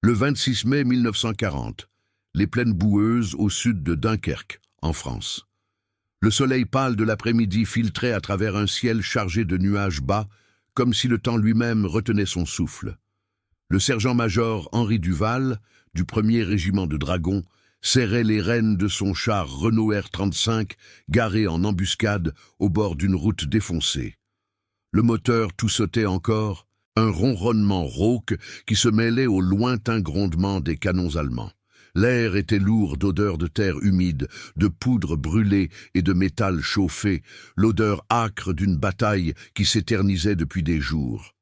Le 26 mai 1940, les plaines boueuses au sud de Dunkerque, en France. Le soleil pâle de l'après-midi filtrait à travers un ciel chargé de nuages bas, comme si le temps lui-même retenait son souffle. Le sergent-major Henri Duval, du 1er régiment de dragons, serrait les rênes de son char Renault R35, garé en embuscade au bord d'une route défoncée. Le moteur tout sautait encore, un ronronnement rauque qui se mêlait au lointain grondement des canons allemands. L'air était lourd d'odeur de terre humide, de poudre brûlée et de métal chauffé, l'odeur âcre d'une bataille qui s'éternisait depuis des jours.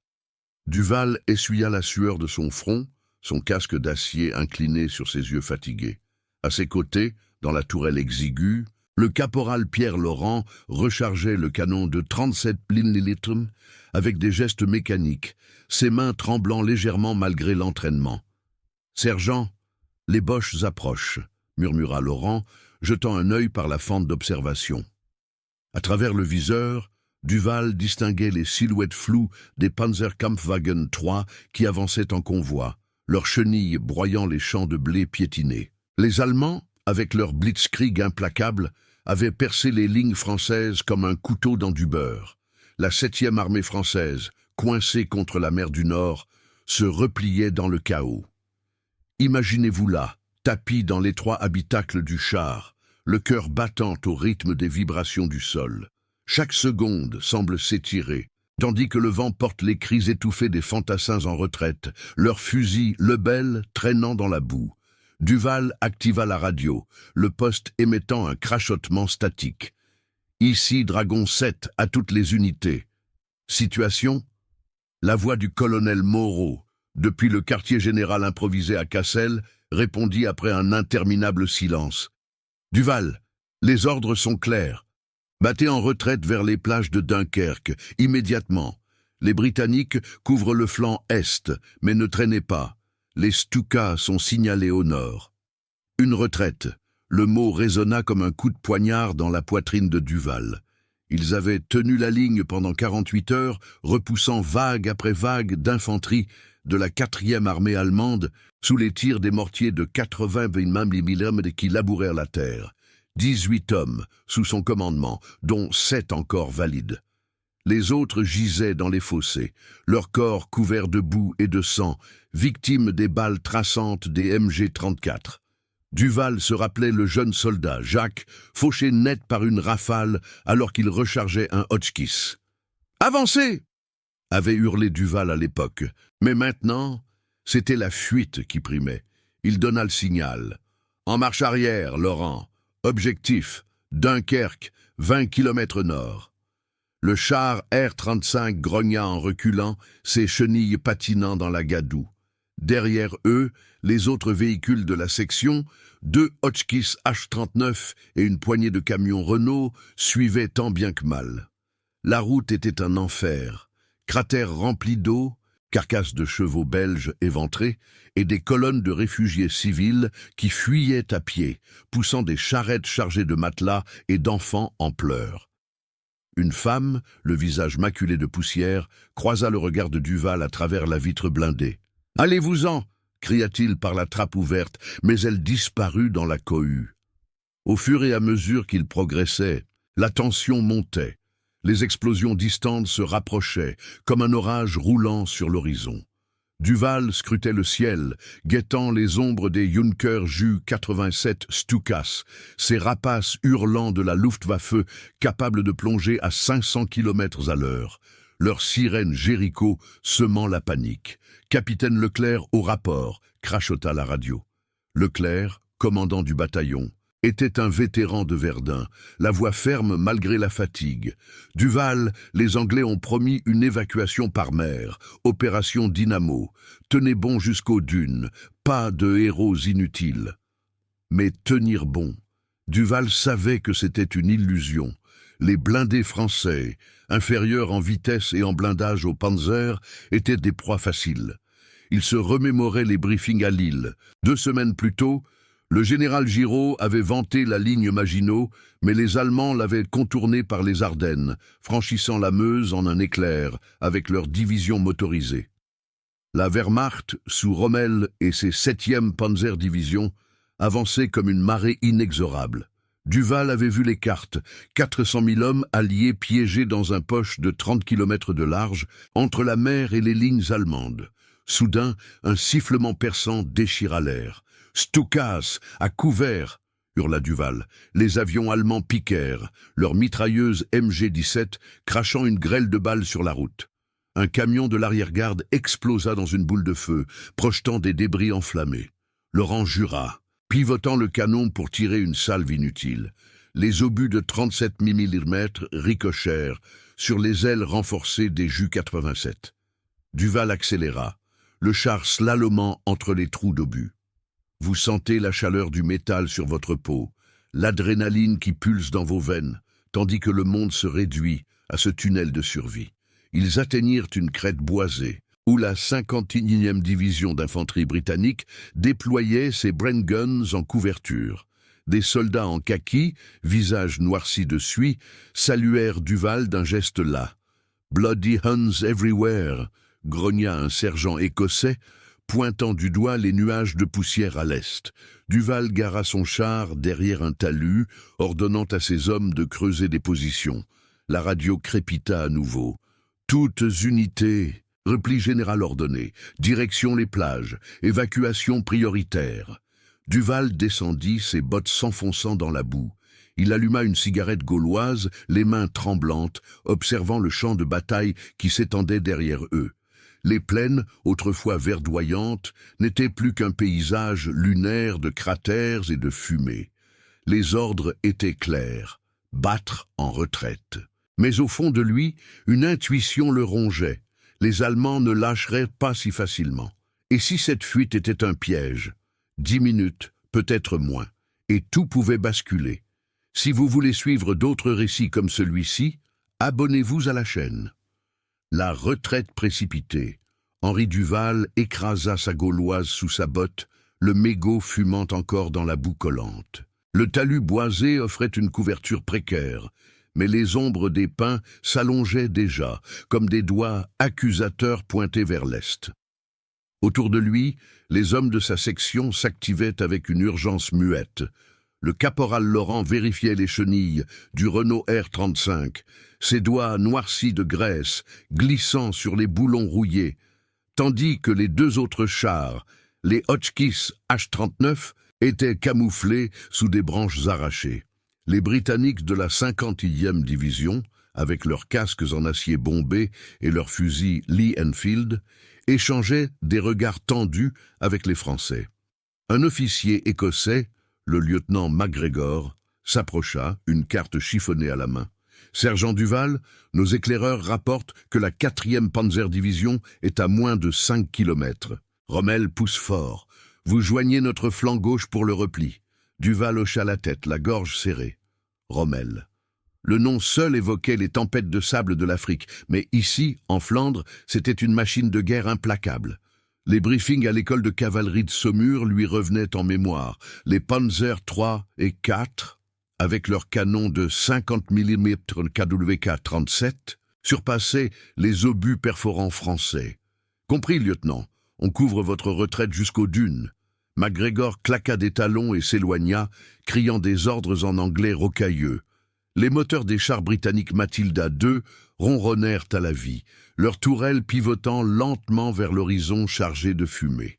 Duval essuya la sueur de son front, son casque d'acier incliné sur ses yeux fatigués. À ses côtés, dans la tourelle exiguë, le caporal Pierre Laurent rechargeait le canon de 37 mm avec des gestes mécaniques, ses mains tremblant légèrement malgré l'entraînement. « Sergent, les Boches approchent », murmura Laurent, jetant un œil par la fente d'observation. À travers le viseur, Duval distinguait les silhouettes floues des Panzerkampfwagen 3 qui avançaient en convoi, leurs chenilles broyant les champs de blé piétinés. Les Allemands, avec leur blitzkrieg implacable, avaient percé les lignes françaises comme un couteau dans du beurre. La 7e armée française, coincée contre la mer du Nord, se repliait dans le chaos. Imaginez-vous là, tapis dans l'étroit habitacle du char, le cœur battant au rythme des vibrations du sol. Chaque seconde semble s'étirer, tandis que le vent porte les cris étouffés des fantassins en retraite, leurs fusils Lebel traînant dans la boue. Duval activa la radio, le poste émettant un crachotement statique. « Ici, Dragon 7, à toutes les unités. » Situation ? La voix du colonel Moreau, depuis le quartier général improvisé à Cassel, répondit après un interminable silence. « Duval, les ordres sont clairs. Battez en retraite vers les plages de Dunkerque, immédiatement. Les Britanniques couvrent le flanc est, mais ne traînez pas. Les Stukas sont signalés au nord. » Une retraite. Le mot résonna comme un coup de poignard dans la poitrine de Duval. Ils avaient tenu la ligne pendant 48 heures, repoussant vague après vague d'infanterie de la 4e armée allemande sous les tirs des mortiers de 80 mm qui labourèrent la terre. 18 hommes sous son commandement, dont 7 encore valides. Les autres gisaient dans les fossés, leurs corps couverts de boue et de sang, victimes des balles traçantes des MG-34. Duval se rappelait le jeune soldat, Jacques, fauché net par une rafale alors qu'il rechargeait un Hotchkiss. « Avancez !» avait hurlé Duval à l'époque. Mais maintenant, c'était la fuite qui primait. Il donna le signal. « En marche arrière, Laurent. Objectif, Dunkerque, 20 km nord. » Le char R-35 grogna en reculant, ses chenilles patinant dans la gadoue. Derrière eux, les autres véhicules de la section, 2 Hotchkiss H-39 et une poignée de camions Renault, suivaient tant bien que mal. La route était un enfer. Cratères remplis d'eau, carcasses de chevaux belges éventrés et des colonnes de réfugiés civils qui fuyaient à pied, poussant des charrettes chargées de matelas et d'enfants en pleurs. Une femme, le visage maculé de poussière, croisa le regard de Duval à travers la vitre blindée. « Allez-vous-en » cria-t-il par la trappe ouverte, mais elle disparut dans la cohue. Au fur et à mesure qu'il progressait, la tension montait. Les explosions distantes se rapprochaient, comme un orage roulant sur l'horizon. Duval scrutait le ciel, guettant les ombres des Junker Ju-87 Stukas, ces rapaces hurlants de la Luftwaffe capables de plonger à 500 km à l'heure. Leur sirène Jéricho semant la panique. Capitaine Leclerc au rapport, crachota la radio. Leclerc, commandant du bataillon, était un vétéran de Verdun, la voix ferme malgré la fatigue. Duval, les Anglais ont promis une évacuation par mer, opération Dynamo. Tenez bon jusqu'aux dunes, pas de héros inutiles. Mais tenir bon, Duval savait que c'était une illusion. Les blindés français, inférieurs en vitesse et en blindage aux Panzer, étaient des proies faciles. Il se remémorait les briefings à Lille. 2 semaines plus tôt, le général Giraud avait vanté la ligne Maginot, mais les Allemands l'avaient contournée par les Ardennes, franchissant la Meuse en un éclair avec leurs divisions motorisées. La Wehrmacht, sous Rommel et ses 7e Panzerdivision, avançait comme une marée inexorable. Duval avait vu les cartes, 400 000 hommes alliés piégés dans un poche de 30 km de large, entre la mer et les lignes allemandes. Soudain, un sifflement perçant déchira l'air. « Stukas, à couvert !» hurla Duval. Les avions allemands piquèrent, leurs mitrailleuses MG-17 crachant une grêle de balles sur la route. Un camion de l'arrière-garde explosa dans une boule de feu, projetant des débris enflammés. Laurent jura, pivotant le canon pour tirer une salve inutile. Les obus de 37 mm ricochèrent sur les ailes renforcées des Ju-87. Duval accéléra, le char slalomant entre les trous d'obus. Vous sentez la chaleur du métal sur votre peau, l'adrénaline qui pulse dans vos veines, tandis que le monde se réduit à ce tunnel de survie. Ils atteignirent une crête boisée, où la 51e division d'infanterie britannique déployait ses Bren Guns en couverture. Des soldats en kaki, visage noirci de suie, saluèrent Duval d'un geste las. « Bloody Huns everywhere !» grogna un sergent écossais, pointant du doigt les nuages de poussière à l'est. Duval gara son char derrière un talus, ordonnant à ses hommes de creuser des positions. La radio crépita à nouveau. « Toutes unités, repli général ordonné, direction les plages, évacuation prioritaire. » Duval descendit, ses bottes s'enfonçant dans la boue. Il alluma une cigarette gauloise, les mains tremblantes, observant le champ de bataille qui s'étendait derrière eux. Les plaines, autrefois verdoyantes, n'étaient plus qu'un paysage lunaire de cratères et de fumée. Les ordres étaient clairs, battre en retraite. Mais au fond de lui, une intuition le rongeait. Les Allemands ne lâcheraient pas si facilement. Et si cette fuite était un piège? 10 minutes, peut-être moins, et tout pouvait basculer. Si vous voulez suivre d'autres récits comme celui-ci, abonnez-vous à la chaîne. La retraite précipitée. Henri Duval écrasa sa gauloise sous sa botte, le mégot fumant encore dans la boue collante. Le talus boisé offrait une couverture précaire, mais les ombres des pins s'allongeaient déjà, comme des doigts accusateurs pointés vers l'est. Autour de lui, les hommes de sa section s'activaient avec une urgence muette. Le caporal Laurent vérifiait les chenilles du Renault R35, ses doigts noircis de graisse, glissant sur les boulons rouillés, tandis que les deux autres chars, les Hotchkiss H-39, étaient camouflés sous des branches arrachées. Les Britanniques de la 50e division, avec leurs casques en acier bombé et leurs fusils Lee Enfield, échangeaient des regards tendus avec les Français. Un officier écossais, le lieutenant MacGregor, s'approcha, une carte chiffonnée à la main. « Sergent Duval, nos éclaireurs rapportent que la 4e Panzerdivision est à moins de 5 km. Rommel pousse fort. Vous joignez notre flanc gauche pour le repli. » Duval hocha la tête, la gorge serrée. Rommel. Le nom seul évoquait les tempêtes de sable de l'Afrique, mais ici, en Flandre, c'était une machine de guerre implacable. Les briefings à l'école de cavalerie de Saumur lui revenaient en mémoire. Les Panzer III et IV, avec leurs canons de 50 mm KWK-37, surpassaient les obus perforants français. « Compris, lieutenant, on couvre votre retraite jusqu'aux dunes. » MacGregor claqua des talons et s'éloigna, criant des ordres en anglais rocailleux. Les moteurs des chars britanniques Matilda II ronronnèrent à la vie, leurs tourelles pivotant lentement vers l'horizon chargé de fumée.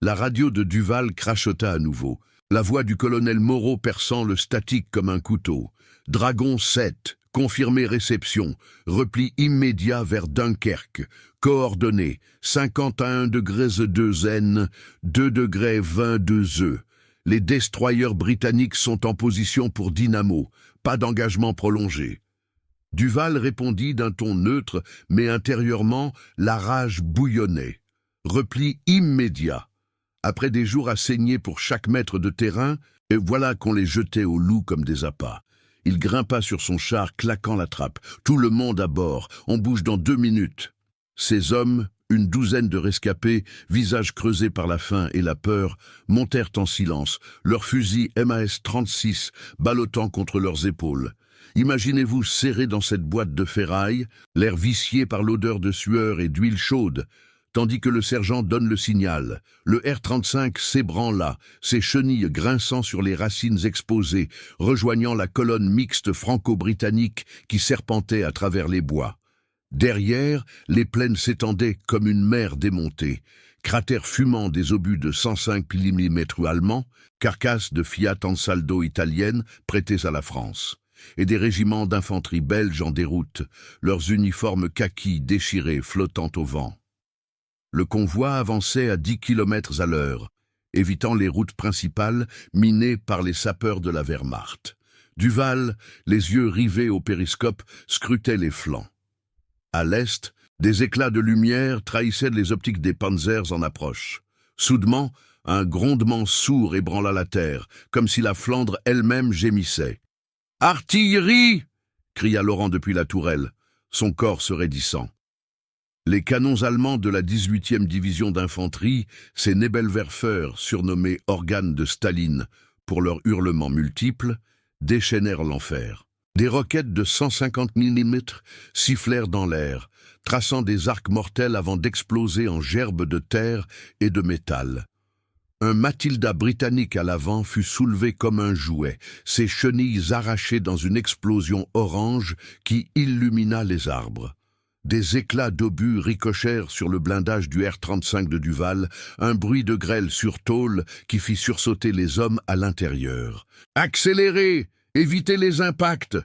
La radio de Duval crachota à nouveau, la voix du colonel Moreau perçant le statique comme un couteau. « Dragon 7, confirmé réception, repli immédiat vers Dunkerque, coordonnées 51°2N, 2°20'E. Les destroyers britanniques sont en position pour dynamo, pas d'engagement prolongé. » Duval répondit d'un ton neutre, mais intérieurement, la rage bouillonnait. Repli immédiat. Après des jours à saigner pour chaque mètre de terrain, et voilà qu'on les jetait au loup comme des appâts. Il grimpa sur son char, claquant la trappe. Tout le monde à bord, on bouge dans 2 minutes. Ces hommes, une douzaine de rescapés, visages creusés par la faim et la peur, montèrent en silence, leurs fusils MAS-36 ballottant contre leurs épaules. Imaginez-vous serrés dans cette boîte de ferraille, l'air vicié par l'odeur de sueur et d'huile chaude, tandis que le sergent donne le signal. Le R-35 s'ébranla, ses chenilles grinçant sur les racines exposées, rejoignant la colonne mixte franco-britannique qui serpentait à travers les bois. Derrière, les plaines s'étendaient comme une mer démontée. Cratères fumants des obus de 105 mm allemands, carcasses de Fiat Ansaldo italiennes prêtées à la France, et des régiments d'infanterie belges en déroute, leurs uniformes kaki déchirés flottant au vent. Le convoi avançait à 10 km à l'heure, évitant les routes principales minées par les sapeurs de la Wehrmacht. Duval, les yeux rivés au périscope, scrutait les flancs. À l'est, des éclats de lumière trahissaient les optiques des panzers en approche. Soudement, un grondement sourd ébranla la terre, comme si la Flandre elle-même gémissait. « Artillerie !» cria Laurent depuis la tourelle, son corps se raidissant. Les canons allemands de la 18e division d'infanterie, ces Nebelwerfer, surnommés organes de Staline pour leurs hurlements multiples, déchaînèrent l'enfer. Des roquettes de 150 mm sifflèrent dans l'air, traçant des arcs mortels avant d'exploser en gerbes de terre et de métal. Un Matilda britannique à l'avant fut soulevé comme un jouet, ses chenilles arrachées dans une explosion orange qui illumina les arbres. Des éclats d'obus ricochèrent sur le blindage du R-35 de Duval, un bruit de grêle sur tôle qui fit sursauter les hommes à l'intérieur. « Accélérez! Évitez les impacts !»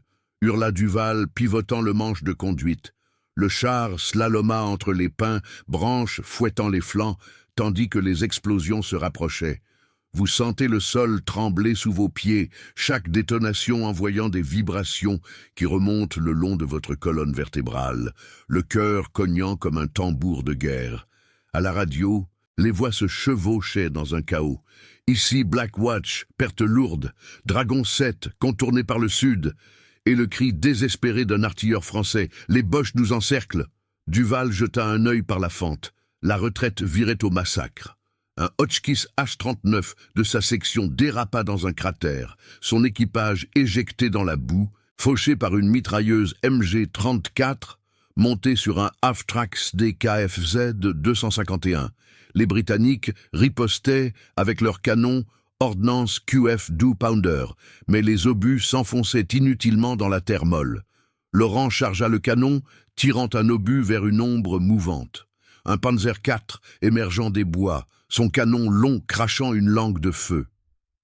hurla Duval, pivotant le manche de conduite. Le char slaloma entre les pins, branches fouettant les flancs, tandis que les explosions se rapprochaient. Vous sentez le sol trembler sous vos pieds, chaque détonation envoyant des vibrations qui remontent le long de votre colonne vertébrale, le cœur cognant comme un tambour de guerre. À la radio, les voix se chevauchaient dans un chaos. Ici Black Watch, perte lourde, Dragon 7, contourné par le sud, et le cri désespéré d'un artilleur français. Les Boches nous encerclent. Duval jeta un œil par la fente. La retraite virait au massacre. Un Hotchkiss H-39 de sa section dérapa dans un cratère, son équipage éjecté dans la boue, fauché par une mitrailleuse MG-34, montée sur un Half-Trax DKFZ 251. Les Britanniques ripostaient avec leurs canons ordnance QF 12 Pounder, mais les obus s'enfonçaient inutilement dans la terre molle. Laurent chargea le canon, tirant un obus vers une ombre mouvante. Un Panzer IV émergeant des bois, son canon long crachant une langue de feu.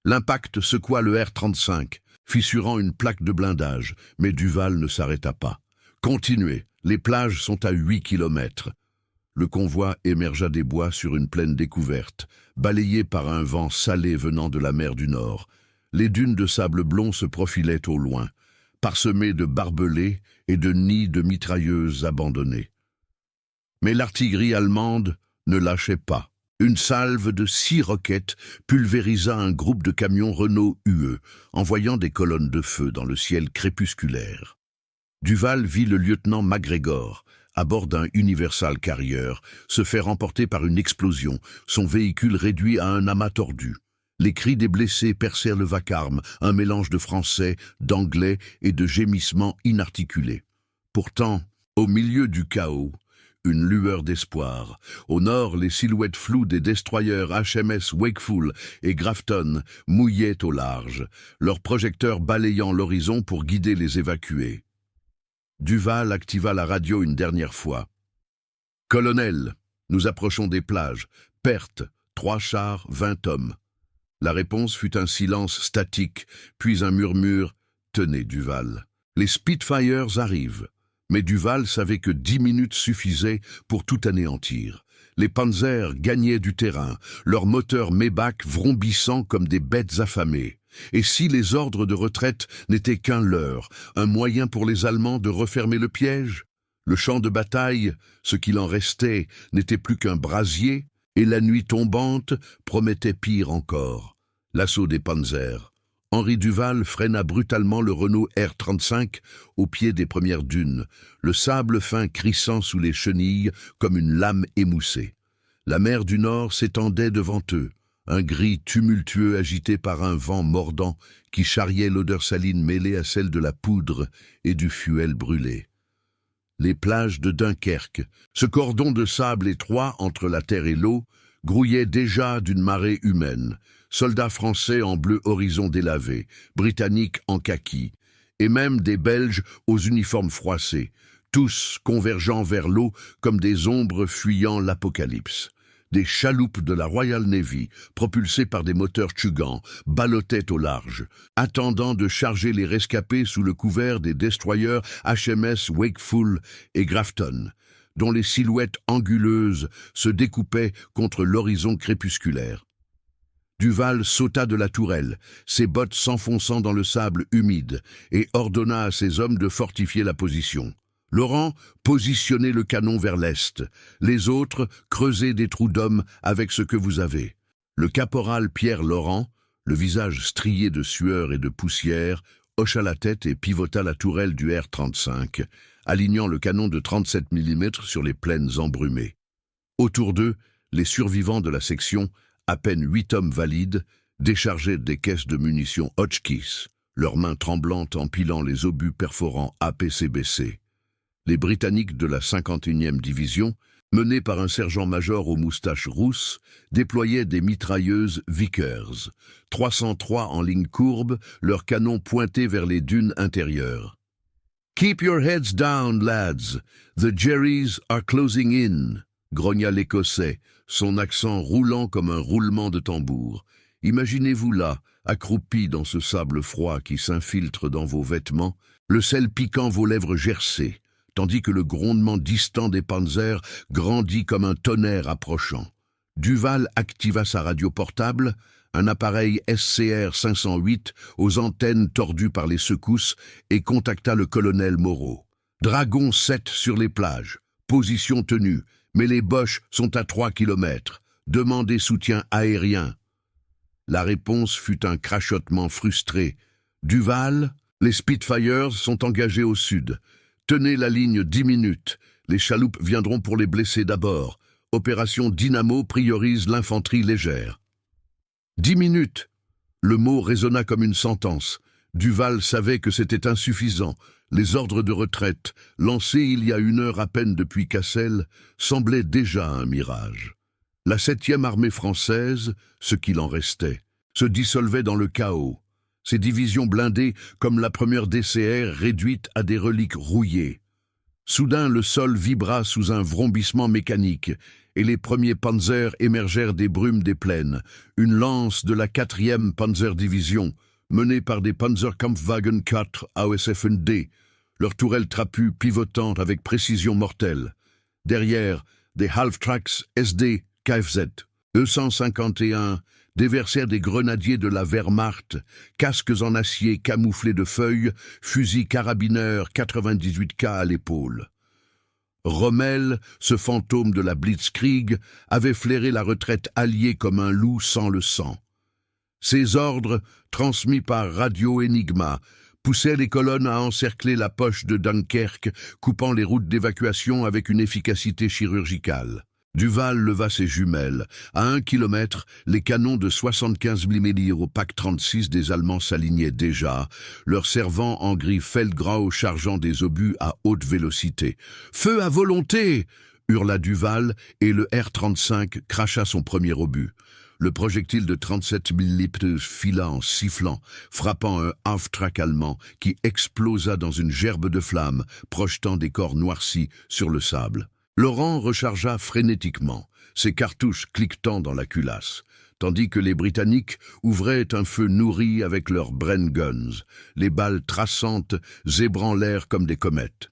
L'impact secoua le R-35, fissurant une plaque de blindage, mais Duval ne s'arrêta pas. « Continuez, les plages sont à 8 km. » Le convoi émergea des bois sur une plaine découverte, balayé par un vent salé venant de la mer du Nord. Les dunes de sable blond se profilaient au loin, parsemées de barbelés et de nids de mitrailleuses abandonnées. Mais l'artillerie allemande ne lâchait pas. Une salve de 6 roquettes pulvérisa un groupe de camions Renault UE, envoyant des colonnes de feu dans le ciel crépusculaire. Duval vit le lieutenant MacGregor, à bord d'un Universal Carrier, se faire emporter par une explosion, son véhicule réduit à un amas tordu. Les cris des blessés percèrent le vacarme, un mélange de français, d'anglais et de gémissements inarticulés. Pourtant, au milieu du chaos, une lueur d'espoir. Au nord, les silhouettes floues des destroyers HMS Wakeful et Grafton mouillaient au large, leurs projecteurs balayant l'horizon pour guider les évacués. Duval activa la radio une dernière fois. « Colonel, nous approchons des plages. Perte, 3 chars, 20 hommes. » La réponse fut un silence statique, puis un murmure « Tenez, Duval. Les Spitfires arrivent. » Mais Duval savait que 10 minutes suffisaient pour tout anéantir. Les Panzers gagnaient du terrain, leurs moteurs Maybach vrombissant comme des bêtes affamées. Et si les ordres de retraite n'étaient qu'un leurre, un moyen pour les Allemands de refermer le piège? Le champ de bataille, ce qu'il en restait, n'était plus qu'un brasier, et la nuit tombante promettait pire encore. L'assaut des Panzers. Henri Duval freina brutalement le Renault R-35 au pied des premières dunes, le sable fin crissant sous les chenilles comme une lame émoussée. La mer du Nord s'étendait devant eux, un gris tumultueux agité par un vent mordant qui charriait l'odeur saline mêlée à celle de la poudre et du fuel brûlé. Les plages de Dunkerque, ce cordon de sable étroit entre la terre et l'eau, grouillait déjà d'une marée humaine. Soldats français en bleu horizon délavé, britanniques en kaki, et même des Belges aux uniformes froissés, tous convergeant vers l'eau comme des ombres fuyant l'apocalypse. Des chaloupes de la Royal Navy, propulsées par des moteurs Tchugan, ballottaient au large, attendant de charger les rescapés sous le couvert des destroyers HMS Wakeful et Grafton, dont les silhouettes anguleuses se découpaient contre l'horizon crépusculaire. Duval sauta de la tourelle, ses bottes s'enfonçant dans le sable humide, et ordonna à ses hommes de fortifier la position. Laurent positionnait le canon vers l'est, les autres creusaient des trous d'hommes avec ce que vous avez. Le caporal Pierre Laurent, le visage strié de sueur et de poussière, hocha la tête et pivota la tourelle du R-35, alignant le canon de 37 mm sur les plaines embrumées. Autour d'eux, les survivants de la section, à peine 8 hommes valides, déchargeaient des caisses de munitions Hotchkiss, leurs mains tremblantes empilant les obus perforants APCBC. Les Britanniques de la 51e division, menés par un sergent-major aux moustaches rousses, déployaient des mitrailleuses Vickers, 303 en ligne courbe, leurs canons pointés vers les dunes intérieures. « Keep your heads down, lads. The Jerrys are closing in », grogna l'Écossais, son accent roulant comme un roulement de tambour. Imaginez-vous là, accroupi dans ce sable froid qui s'infiltre dans vos vêtements, le sel piquant vos lèvres gercées, tandis que le grondement distant des panzers grandit comme un tonnerre approchant. Duval activa sa radio portable, un appareil SCR 508 aux antennes tordues par les secousses, et contacta le colonel Moreau. « Dragon 7 sur les plages. Position tenue, mais les Boches sont à 3 kilomètres. Demandez soutien aérien. » La réponse fut un crachotement frustré. « Duval, les Spitfires sont engagés au sud. Tenez la ligne 10 minutes. Les chaloupes viendront pour les blessés d'abord. Opération Dynamo priorise l'infanterie légère. » 10 minutes. Le mot résonna comme une sentence. Duval savait que c'était insuffisant. Les ordres de retraite, lancés il y a 1 heure à peine depuis Cassel, semblaient déjà un mirage. La 7e armée française, ce qu'il en restait, se dissolvait dans le chaos. Ses divisions blindées comme la première DCR réduite à des reliques rouillées. Soudain, le sol vibra sous un vrombissement mécanique et les premiers panzers émergèrent des brumes des plaines. Une lance de la 4e Panzerdivision, menée par des Panzerkampfwagen 4 AOSF-D, leurs tourelles trapues pivotant avec précision mortelle. Derrière, des Halftracks SD KFZ, E-151, déversèrent des grenadiers de la Wehrmacht, casques en acier camouflés de feuilles, fusils carabineurs 98K à l'épaule. Rommel, ce fantôme de la Blitzkrieg, avait flairé la retraite alliée comme un loup sans le sang. Ses ordres, transmis par Radio Enigma, poussaient les colonnes à encercler la poche de Dunkerque, coupant les routes d'évacuation avec une efficacité chirurgicale. Duval leva ses jumelles. À 1 kilomètre, les canons de 75 mm au PAC 36 des Allemands s'alignaient déjà, leur servant en gris Feldgrau chargeant des obus à haute vélocité. « Feu à volonté !» hurla Duval, et le R-35 cracha son premier obus. Le projectile de 37 mm fila en sifflant, frappant un half-track allemand qui explosa dans une gerbe de flammes, projetant des corps noircis sur le sable. Laurent rechargea frénétiquement, ses cartouches cliquetant dans la culasse, tandis que les Britanniques ouvraient un feu nourri avec leurs Bren Guns, les balles traçantes zébrant l'air comme des comètes.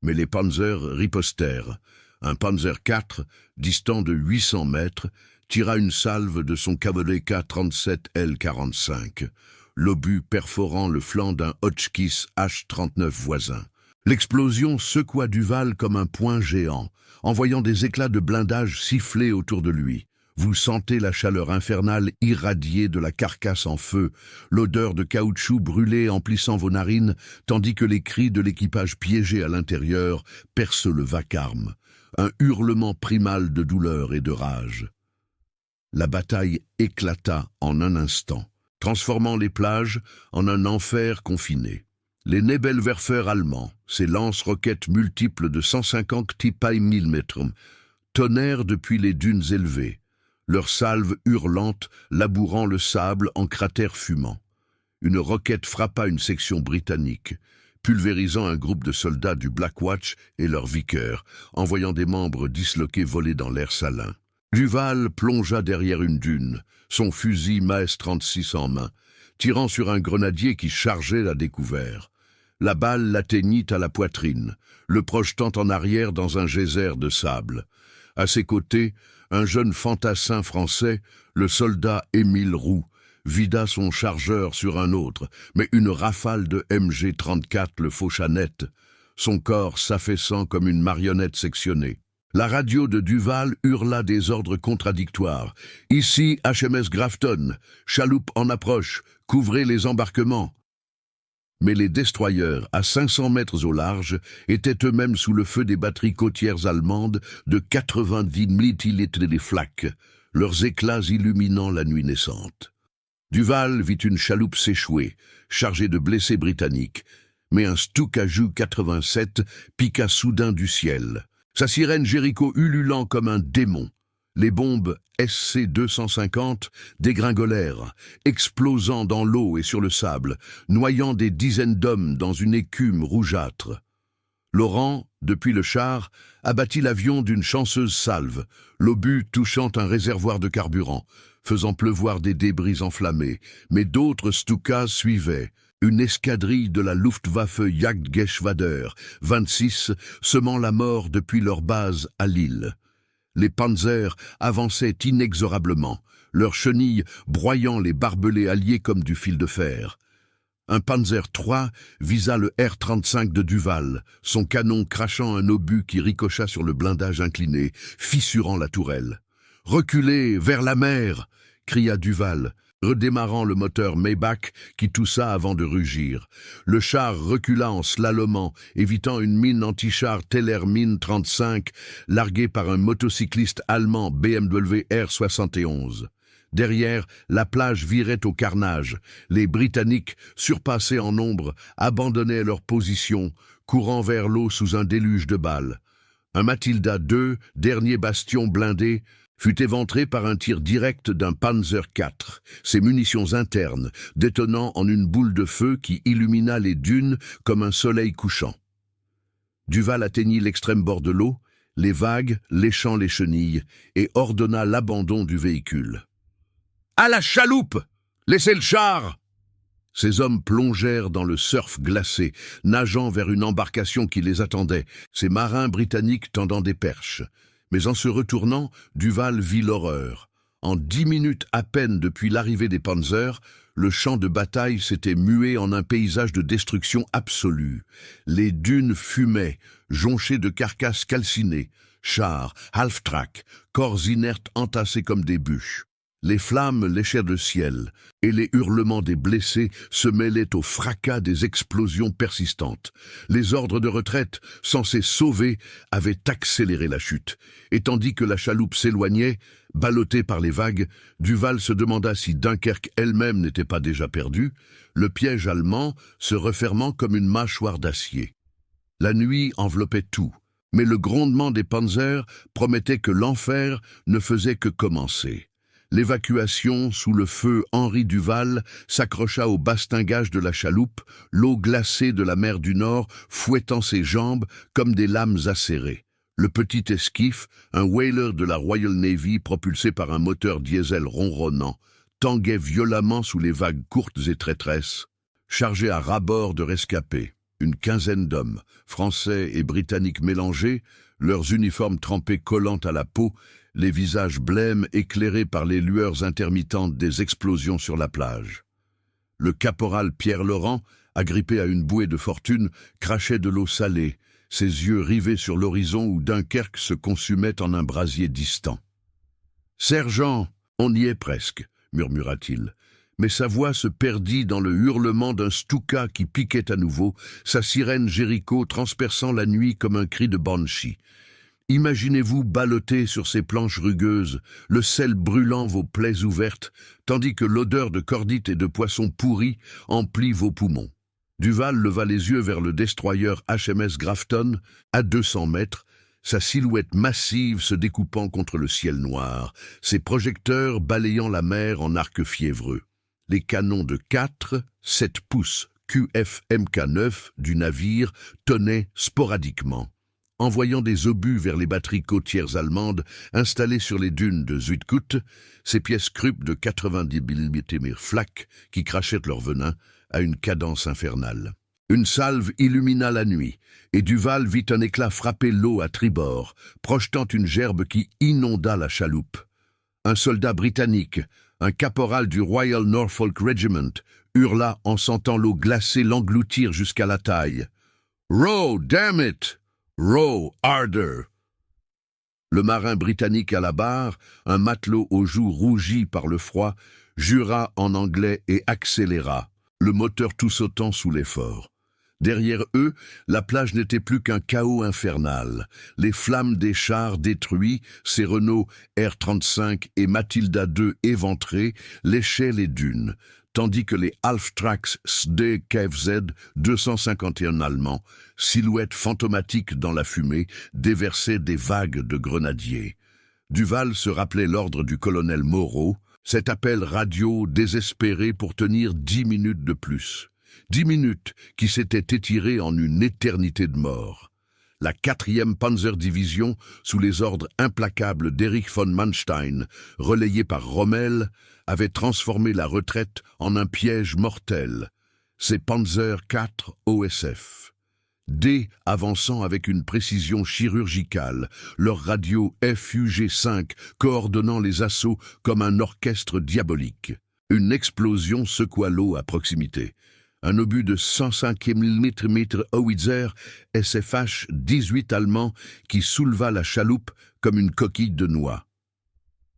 Mais les Panzers ripostèrent. Un Panzer IV, distant de 800 mètres, tira une salve de son Kavoleka 37 L-45, l'obus perforant le flanc d'un Hotchkiss H-39 voisin. L'explosion secoua Duval comme un poing géant, envoyant des éclats de blindage siffler autour de lui. Vous sentez la chaleur infernale irradiée de la carcasse en feu, l'odeur de caoutchouc brûlé emplissant vos narines, tandis que les cris de l'équipage piégé à l'intérieur percent le vacarme, un hurlement primal de douleur et de rage. La bataille éclata en un instant, transformant les plages en un enfer confiné. Les Nebelwerfer allemands, ces lance-roquettes multiples de 150 mm, tonnèrent depuis les dunes élevées, leurs salves hurlantes labourant le sable en cratères fumants. Une roquette frappa une section britannique, pulvérisant un groupe de soldats du Black Watch et leurs vickers, envoyant des membres disloqués voler dans l'air salin. Duval plongea derrière une dune, son fusil Maes 36 en main, tirant sur un grenadier qui chargeait à découvert. La balle l'atteignit à la poitrine, le projetant en arrière dans un geyser de sable. À ses côtés, un jeune fantassin français, le soldat Émile Roux, vida son chargeur sur un autre, mais une rafale de MG-34 le faucha net, son corps s'affaissant comme une marionnette sectionnée. La radio de Duval hurla des ordres contradictoires. « Ici HMS Grafton, chaloupe en approche, couvrez les embarquements !» Mais les destroyers, à 500 mètres au large, étaient eux-mêmes sous le feu des batteries côtières allemandes de 90 millilitres des flaques, leurs éclats illuminant la nuit naissante. Duval vit une chaloupe s'échouer, chargée de blessés britanniques, mais un Stuka-Ju 87 piqua soudain du ciel. Sa sirène Jéricho ululant comme un démon. Les bombes SC-250 dégringolèrent, explosant dans l'eau et sur le sable, noyant des dizaines d'hommes dans une écume rougeâtre. Laurent, depuis le char, abattit l'avion d'une chanceuse salve, l'obus touchant un réservoir de carburant, faisant pleuvoir des débris enflammés, mais d'autres Stukas suivaient. Une escadrille de la Luftwaffe Jagdgeschwader 26 semant la mort depuis leur base à Lille. Les panzers avançaient inexorablement, leurs chenilles broyant les barbelés alliés comme du fil de fer. Un Panzer III visa le R-35 de Duval, son canon crachant un obus qui ricocha sur le blindage incliné, fissurant la tourelle. « Reculez, vers la mer !» cria Duval, redémarrant le moteur Maybach qui toussa avant de rugir. Le char recula en slalomant, évitant une mine anti-char Tellermine 35 larguée par un motocycliste allemand BMW R71. Derrière, la plage virait au carnage. Les Britanniques, surpassés en nombre, abandonnaient leur position, courant vers l'eau sous un déluge de balles. Un Matilda II, dernier bastion blindé, fut éventré par un tir direct d'un Panzer IV, ses munitions internes détonnant en une boule de feu qui illumina les dunes comme un soleil couchant. Duval atteignit l'extrême bord de l'eau, les vagues léchant les chenilles, et ordonna l'abandon du véhicule. « À la chaloupe! Laissez le char !» Ces hommes plongèrent dans le surf glacé, nageant vers une embarcation qui les attendait, ces marins britanniques tendant des perches. Mais en se retournant, Duval vit l'horreur. En 10 minutes à peine depuis l'arrivée des panzers, le champ de bataille s'était mué en un paysage de destruction absolue. Les dunes fumaient, jonchées de carcasses calcinées, chars, half-track, corps inertes entassés comme des bûches. Les flammes léchèrent le ciel, et les hurlements des blessés se mêlaient au fracas des explosions persistantes. Les ordres de retraite, censés sauver, avaient accéléré la chute. Et tandis que la chaloupe s'éloignait, ballottée par les vagues, Duval se demanda si Dunkerque elle-même n'était pas déjà perdue, le piège allemand se refermant comme une mâchoire d'acier. La nuit enveloppait tout, mais le grondement des panzers promettait que l'enfer ne faisait que commencer. L'évacuation, sous le feu Henri Duval, s'accrocha au bastingage de la chaloupe, l'eau glacée de la mer du Nord fouettant ses jambes comme des lames acérées. Le petit esquif, un whaler de la Royal Navy propulsé par un moteur diesel ronronnant, tanguait violemment sous les vagues courtes et traîtresses, chargé à ras-bord de rescapés. Une quinzaine d'hommes, français et britanniques mélangés, leurs uniformes trempés collants à la peau, les visages blêmes éclairés par les lueurs intermittentes des explosions sur la plage. Le caporal Pierre Laurent, agrippé à une bouée de fortune, crachait de l'eau salée, ses yeux rivés sur l'horizon où Dunkerque se consumait en un brasier distant. « Sergent, on y est presque », murmura-t-il. Mais sa voix se perdit dans le hurlement d'un Stuka qui piquait à nouveau, sa sirène Jéricho transperçant la nuit comme un cri de banshee. Imaginez-vous balloter sur ces planches rugueuses, le sel brûlant vos plaies ouvertes, tandis que l'odeur de cordite et de poissons pourris emplit vos poumons. Duval leva les yeux vers le destroyer HMS Grafton, à 200 mètres, sa silhouette massive se découpant contre le ciel noir, ses projecteurs balayant la mer en arcs fiévreux. Les canons de 4, 7 pouces QF-MK9 du navire tonnaient sporadiquement, envoyant des obus vers les batteries côtières allemandes installées sur les dunes de Zuidkoop, ces pièces Krupp de 90 mm flak qui crachaient leur venin à une cadence infernale. Une salve illumina la nuit, et Duval vit un éclat frapper l'eau à tribord, projetant une gerbe qui inonda la chaloupe. Un soldat britannique, un caporal du Royal Norfolk Regiment, hurla en sentant l'eau glacée l'engloutir jusqu'à la taille. « Row, damn it! Row, harder !» Le marin britannique à la barre, un matelot aux joues rougies par le froid, jura en anglais et accéléra, le moteur tout sautant sous l'effort. Derrière eux, la plage n'était plus qu'un chaos infernal. Les flammes des chars détruits, ces Renault R-35 et Matilda II éventrés, léchaient les dunes, tandis que les Halftracks SD KFZ 251 allemands, silhouettes fantomatiques dans la fumée, déversaient des vagues de grenadiers. Duval se rappelait l'ordre du colonel Moreau, cet appel radio désespéré pour tenir 10 minutes de plus. 10 minutes qui s'étaient étirées en une éternité de mort. La 4e Panzerdivision, sous les ordres implacables d'Erich von Manstein, relayée par Rommel, avait transformé la retraite en un piège mortel. Ces Panzer IV OSF. D avançant avec une précision chirurgicale, leur radio FUG-5 coordonnant les assauts comme un orchestre diabolique. Une explosion secoua l'eau à proximité. Un obus de 105 mm Howitzer SFH 18 allemand qui souleva la chaloupe comme une coquille de noix.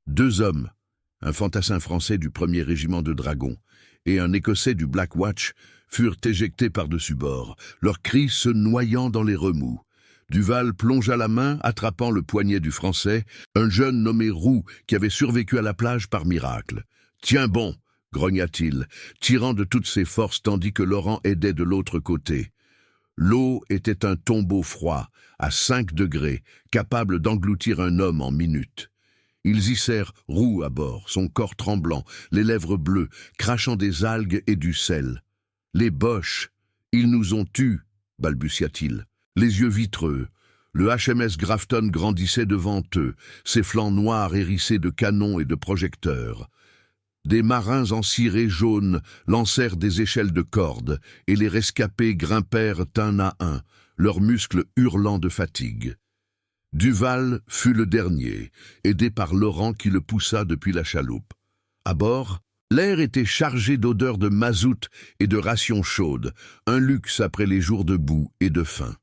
2 hommes, un fantassin français du 1er régiment de dragons et un Écossais du Black Watch, furent éjectés par-dessus bord, leurs cris se noyant dans les remous. Duval plongea la main, attrapant le poignet du Français, un jeune nommé Roux qui avait survécu à la plage par miracle. « Tiens bon !» grogna-t-il, tirant de toutes ses forces tandis que Laurent aidait de l'autre côté. L'eau était un tombeau froid, à 5 degrés, capable d'engloutir un homme en minutes. Ils hissèrent Roux à bord, son corps tremblant, les lèvres bleues, crachant des algues et du sel. « Les Boches, ils nous ont tués !» balbutia-t-il, les yeux vitreux. Le HMS Grafton grandissait devant eux, ses flancs noirs hérissés de canons et de projecteurs. Des marins en ciré jaune lancèrent des échelles de corde, et les rescapés grimpèrent un à un, leurs muscles hurlant de fatigue. Duval fut le dernier, aidé par Laurent qui le poussa depuis la chaloupe. À bord, l'air était chargé d'odeurs de mazout et de rations chaudes, un luxe après les jours de boue et de faim.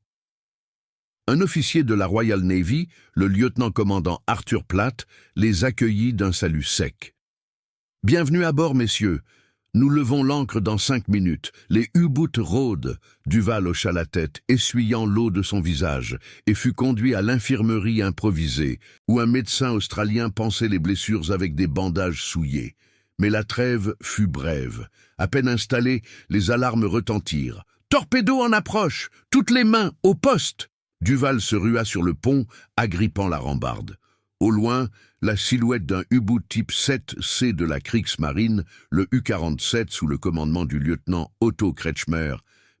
Un officier de la Royal Navy, le lieutenant-commandant Arthur Platt, les accueillit d'un salut sec. « Bienvenue à bord, messieurs. Nous levons l'ancre dans 5 minutes. Les U-boots rôdent. » Duval hocha la tête, essuyant l'eau de son visage, et fut conduit à l'infirmerie improvisée, où un médecin australien pansait les blessures avec des bandages souillés. Mais la trêve fut brève. À peine installés, les alarmes retentirent. « Torpédo en approche! Toutes les mains, au poste !» Duval se rua sur le pont, agrippant la rambarde. Au loin, la silhouette d'un U-boot type 7C de la Kriegsmarine, le U-47 sous le commandement du lieutenant Otto Kretschmer,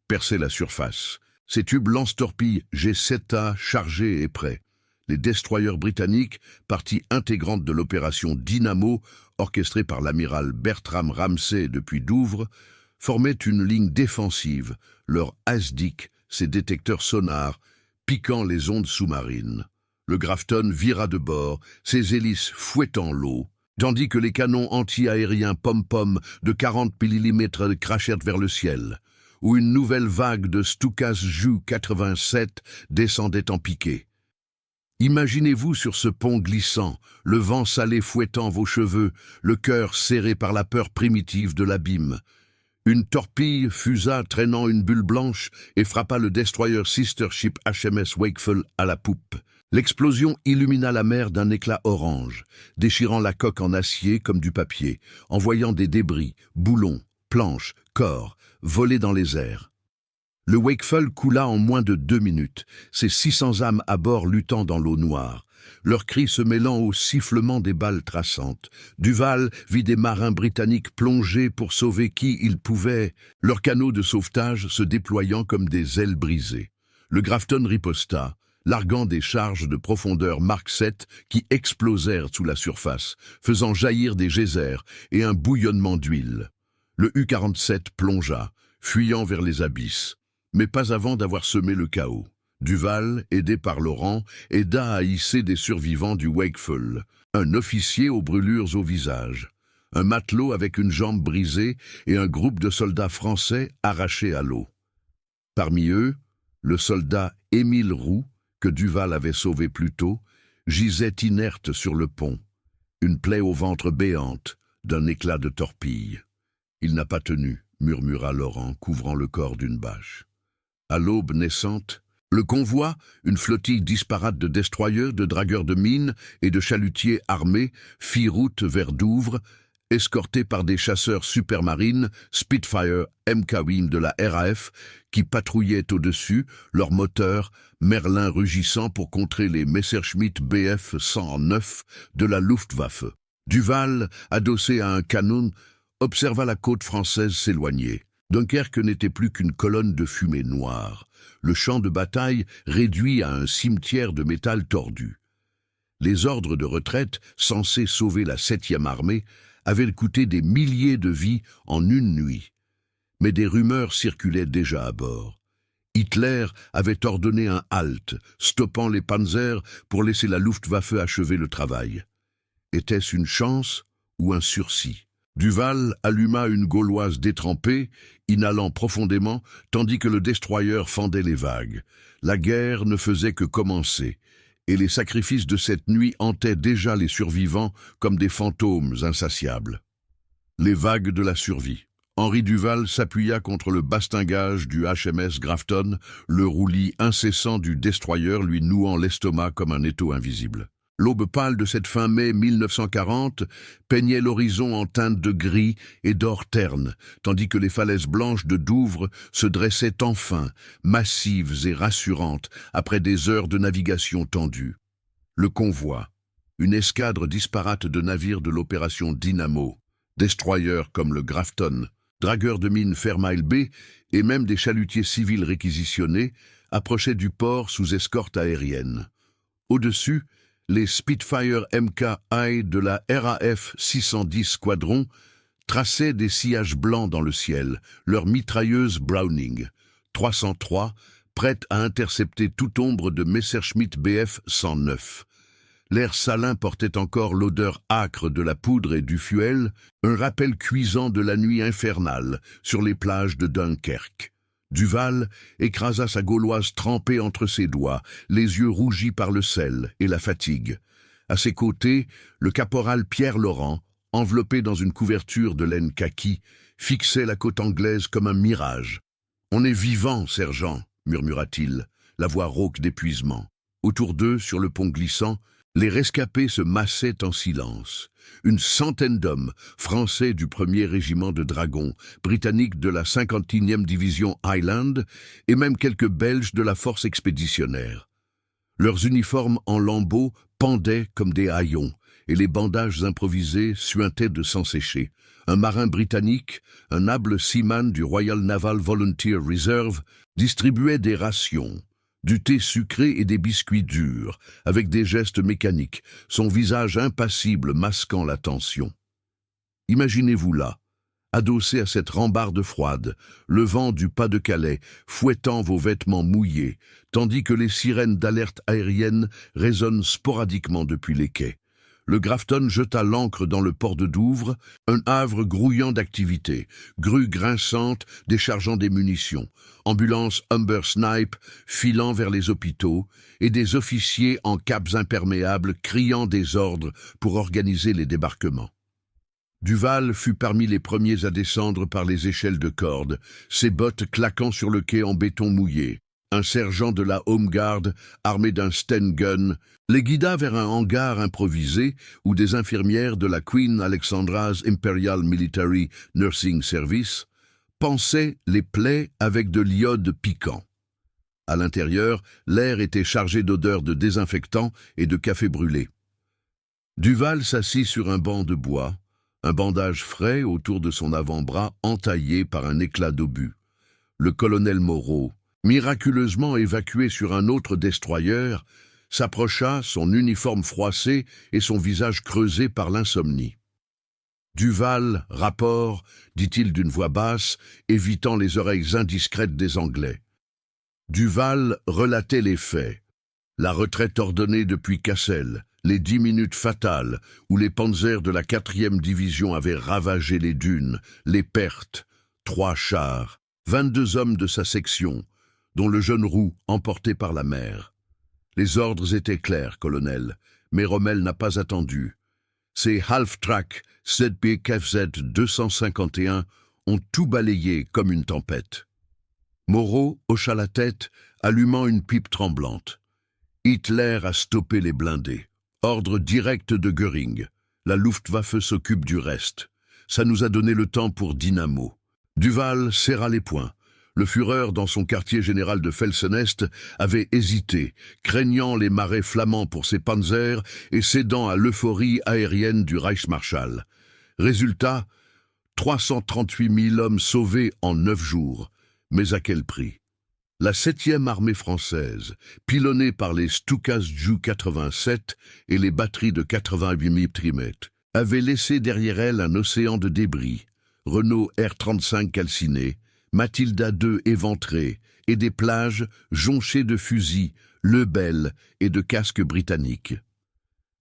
perçait la surface. Ses tubes lance-torpilles G7A chargés et prêts. Les destroyers britanniques, partie intégrante de l'opération Dynamo, orchestrée par l'amiral Bertram Ramsay depuis Douvres, formaient une ligne défensive, leur ASDIC, ses détecteurs sonars, piquant les ondes sous-marines. Le Grafton vira de bord, ses hélices fouettant l'eau, tandis que les canons anti-aériens pom-pom de 40 mm crachèrent vers le ciel, où une nouvelle vague de Stukas Ju 87 descendait en piqué. Imaginez-vous sur ce pont glissant, le vent salé fouettant vos cheveux, le cœur serré par la peur primitive de l'abîme. Une torpille fusa traînant une bulle blanche et frappa le destroyer sister ship HMS Wakeful à la poupe. L'explosion illumina la mer d'un éclat orange, déchirant la coque en acier comme du papier, envoyant des débris, boulons, planches, corps, voler dans les airs. Le Wakeful coula en moins de 2 minutes, ses 600 âmes à bord luttant dans l'eau noire, leurs cris se mêlant au sifflement des balles traçantes. Duval vit des marins britanniques plonger pour sauver qui ils pouvaient, leurs canots de sauvetage se déployant comme des ailes brisées. Le Grafton riposta, larguant des charges de profondeur Mark VII qui explosèrent sous la surface, faisant jaillir des geysers et un bouillonnement d'huile. Le U-47 plongea, fuyant vers les abysses, mais pas avant d'avoir semé le chaos. Duval, aidé par Laurent, aida à hisser des survivants du Wakeful, un officier aux brûlures au visage, un matelot avec une jambe brisée et un groupe de soldats français arrachés à l'eau. Parmi eux, le soldat Émile Roux, que Duval avait sauvé plus tôt, gisait inerte sur le pont, une plaie au ventre béante, d'un éclat de torpille. « Il n'a pas tenu », murmura Laurent, couvrant le corps d'une bâche. À l'aube naissante, le convoi, une flottille disparate de destroyers, de dragueurs de mines et de chalutiers armés, fit route vers Douvres, escorté par des chasseurs supermarines Spitfire MK-1 de la RAF qui patrouillaient au-dessus, leurs moteurs, Merlin rugissant pour contrer les Messerschmitt Bf 109 de la Luftwaffe. Duval, adossé à un canon, observa la côte française s'éloigner. Dunkerque n'était plus qu'une colonne de fumée noire, le champ de bataille réduit à un cimetière de métal tordu. Les ordres de retraite, censés sauver la 7e armée, avaient coûté des milliers de vies en une nuit. Mais des rumeurs circulaient déjà à bord. Hitler avait ordonné un halt, stoppant les panzers pour laisser la Luftwaffe achever le travail. Était-ce une chance ou un sursis? Duval alluma une gauloise détrempée, inhalant profondément, tandis que le destroyer fendait les vagues. La guerre ne faisait que commencer, et les sacrifices de cette nuit hantaient déjà les survivants comme des fantômes insatiables. Les vagues de la survie. Henri Duval s'appuya contre le bastingage du HMS Grafton, le roulis incessant du destroyer lui nouant l'estomac comme un étau invisible. L'aube pâle de cette fin mai 1940 peignait l'horizon en teintes de gris et d'or terne, tandis que les falaises blanches de Douvres se dressaient enfin, massives et rassurantes, après des heures de navigation tendue. Le convoi, une escadre disparate de navires de l'opération Dynamo, destroyers comme le Grafton, dragueurs de mines Fairmile B et même des chalutiers civils réquisitionnés, approchaient du port sous escorte aérienne. Au-dessus, les Spitfire MK-I de la RAF 610 Squadron traçaient des sillages blancs dans le ciel, leurs mitrailleuses Browning, 303, prêtes à intercepter toute ombre de Messerschmitt Bf 109. L'air salin portait encore l'odeur âcre de la poudre et du fuel, un rappel cuisant de la nuit infernale sur les plages de Dunkerque. Duval écrasa sa gauloise trempée entre ses doigts, les yeux rougis par le sel et la fatigue. À ses côtés, le caporal Pierre Laurent, enveloppé dans une couverture de laine kaki, fixait la côte anglaise comme un mirage. « On est vivant, sergent !» murmura-t-il, la voix rauque d'épuisement. Autour d'eux, sur le pont glissant, les rescapés se massaient en silence. Une centaine d'hommes, français du 1er régiment de dragons, britanniques de la 51e division Highland et même quelques Belges de la force expéditionnaire. Leurs uniformes en lambeaux pendaient comme des haillons et les bandages improvisés suintaient de sang séché. Un marin britannique, un able seaman du Royal Naval Volunteer Reserve, distribuait des rations, du thé sucré et des biscuits durs, avec des gestes mécaniques, son visage impassible masquant la tension. Imaginez-vous là, adossé à cette rambarde froide, le vent du Pas-de-Calais fouettant vos vêtements mouillés, tandis que les sirènes d'alerte aérienne résonnent sporadiquement depuis les quais. Le Grafton jeta l'ancre dans le port de Douvres, un havre grouillant d'activité, grues grinçantes déchargeant des munitions, ambulances Humber Snipe filant vers les hôpitaux et des officiers en capes imperméables criant des ordres pour organiser les débarquements. Duval fut parmi les premiers à descendre par les échelles de corde, ses bottes claquant sur le quai en béton mouillé. Un sergent de la Home Guard, armé d'un Sten gun, les guida vers un hangar improvisé où des infirmières de la Queen Alexandra's Imperial Military Nursing Service pansaient les plaies avec de l'iode piquant. À l'intérieur, l'air était chargé d'odeurs de désinfectant et de café brûlé. Duval s'assit sur un banc de bois, un bandage frais autour de son avant-bras entaillé par un éclat d'obus. Le colonel Moreau, miraculeusement évacué sur un autre destroyer, s'approcha, son uniforme froissé et son visage creusé par l'insomnie. « Duval, rapport », dit-il d'une voix basse, évitant les oreilles indiscrètes des Anglais. Duval relatait les faits. La retraite ordonnée depuis Cassel, les 10 minutes fatales où les panzers de la 4e division avaient ravagé les dunes, les pertes, 3 chars, 22 hommes de sa section, dont le jeune Roux emporté par la mer. Les ordres étaient clairs, colonel, mais Rommel n'a pas attendu. Ces half-track ZPKZ 251 ont tout balayé comme une tempête. Moreau hocha la tête, allumant une pipe tremblante. Hitler a stoppé les blindés. Ordre direct de Göring. La Luftwaffe s'occupe du reste. Ça nous a donné le temps pour Dynamo. Duval serra les poings. Le Führer, dans son quartier général de Felsenest, avait hésité, craignant les marais flamands pour ses panzers et cédant à l'euphorie aérienne du Reichsmarschall. Résultat, 338 000 hommes sauvés en 9 jours. Mais à quel prix? La 7e armée française, pilonnée par les Stukas Ju 87 et les batteries de 88 mm, avait laissé derrière elle un océan de débris, Renault R-35 calcinés, Matilda II éventrée et des plages jonchées de fusils, Lebel et de casques britanniques.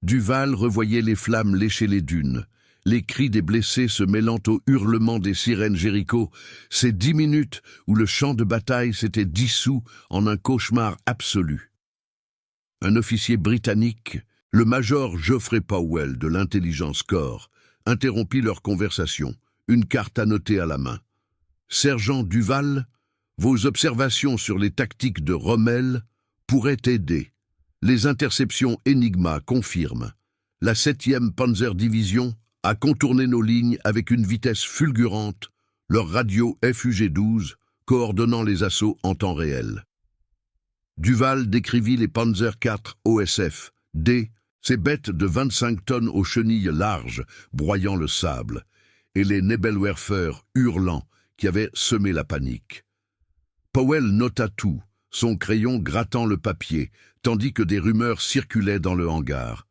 Duval revoyait les flammes lécher les dunes, les cris des blessés se mêlant aux hurlements des sirènes Jéricho, ces 10 minutes où le champ de bataille s'était dissous en un cauchemar absolu. Un officier britannique, le major Geoffrey Powell de l'intelligence corps, interrompit leur conversation, une carte annotée à la main. « Sergent Duval, vos observations sur les tactiques de Rommel pourraient aider. Les interceptions Enigma confirment. La 7e Panzer Division a contourné nos lignes avec une vitesse fulgurante, leur radio FUG-12 coordonnant les assauts en temps réel. » Duval décrivit les Panzer IV OSF, D, ces bêtes de 25 tonnes aux chenilles larges, broyant le sable, et les Nebelwerfer hurlants qui avaient semé la panique. Powell nota tout, son crayon grattant le papier, tandis que des rumeurs circulaient dans le hangar.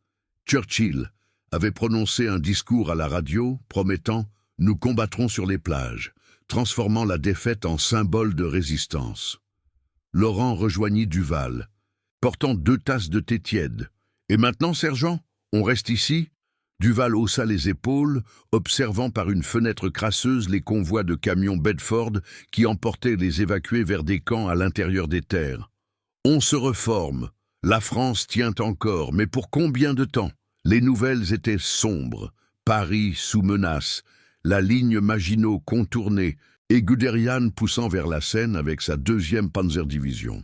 Churchill avait prononcé un discours à la radio promettant « Nous combattrons sur les plages », transformant la défaite en symbole de résistance. Laurent rejoignit Duval, portant 2 tasses de thé tiède. « Et maintenant, sergent, on reste ici ?» Duval haussa les épaules, observant par une fenêtre crasseuse les convois de camions Bedford qui emportaient les évacués vers des camps à l'intérieur des terres. « On se reforme. La France tient encore, mais pour combien de temps ?» Les nouvelles étaient sombres. Paris sous menace, la ligne Maginot contournée et Guderian poussant vers la Seine avec sa 2e Panzerdivision.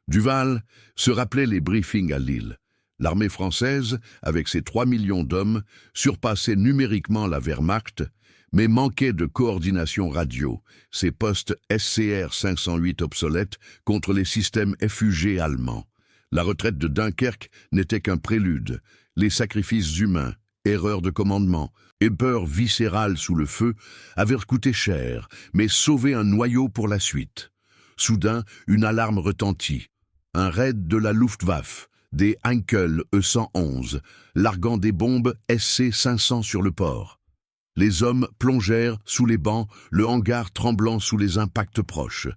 Duval se rappelait les briefings à Lille. L'armée française, avec ses 3 millions d'hommes, surpassait numériquement la Wehrmacht, mais manquait de coordination radio, ses postes SCR 508 obsolètes contre les systèmes FUG allemands. La retraite de Dunkerque n'était qu'un prélude. Les sacrifices humains, erreurs de commandement et peur viscérale sous le feu avaient coûté cher, mais sauvé un noyau pour la suite. Soudain, une alarme retentit. Un raid de la Luftwaffe, des Heinkel E-111, larguant des bombes SC-500 sur le port. Les hommes plongèrent sous les bancs, le hangar tremblant sous les impacts proches.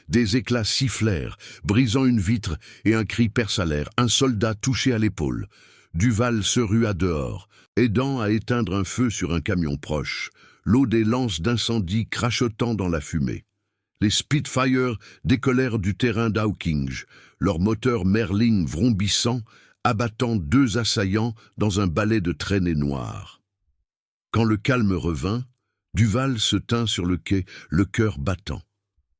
Des éclats sifflèrent, brisant une vitre, et un cri perça l'air, un soldat touché à l'épaule. Duval se rua dehors, aidant à éteindre un feu sur un camion proche, l'eau des lances d'incendie crachotant dans la fumée. Les Spitfire décollèrent du terrain d'Hawkinge, leurs moteurs Merlin vrombissant, abattant 2 assaillants dans un balai de traînées noires. Quand le calme revint, Duval se tint sur le quai, le cœur battant.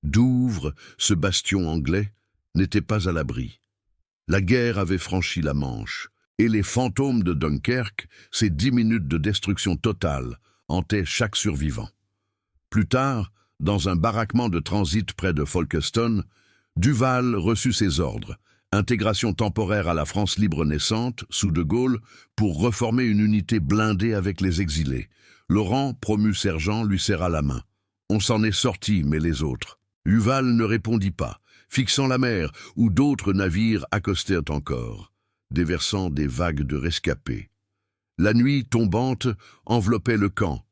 Douvres, ce bastion anglais, n'était pas à l'abri. La guerre avait franchi la Manche, et les fantômes de Dunkerque, ces 10 minutes de destruction totale, hantaient chaque survivant. Plus tard, dans un baraquement de transit près de Folkestone, Duval reçut ses ordres. Intégration temporaire à la France libre naissante, sous De Gaulle, pour reformer une unité blindée avec les exilés. Laurent, promu sergent, lui serra la main. On s'en est sorti, mais les autres. Duval ne répondit pas, fixant la mer, où d'autres navires accostèrent encore, déversant des vagues de rescapés. La nuit tombante enveloppait le camp,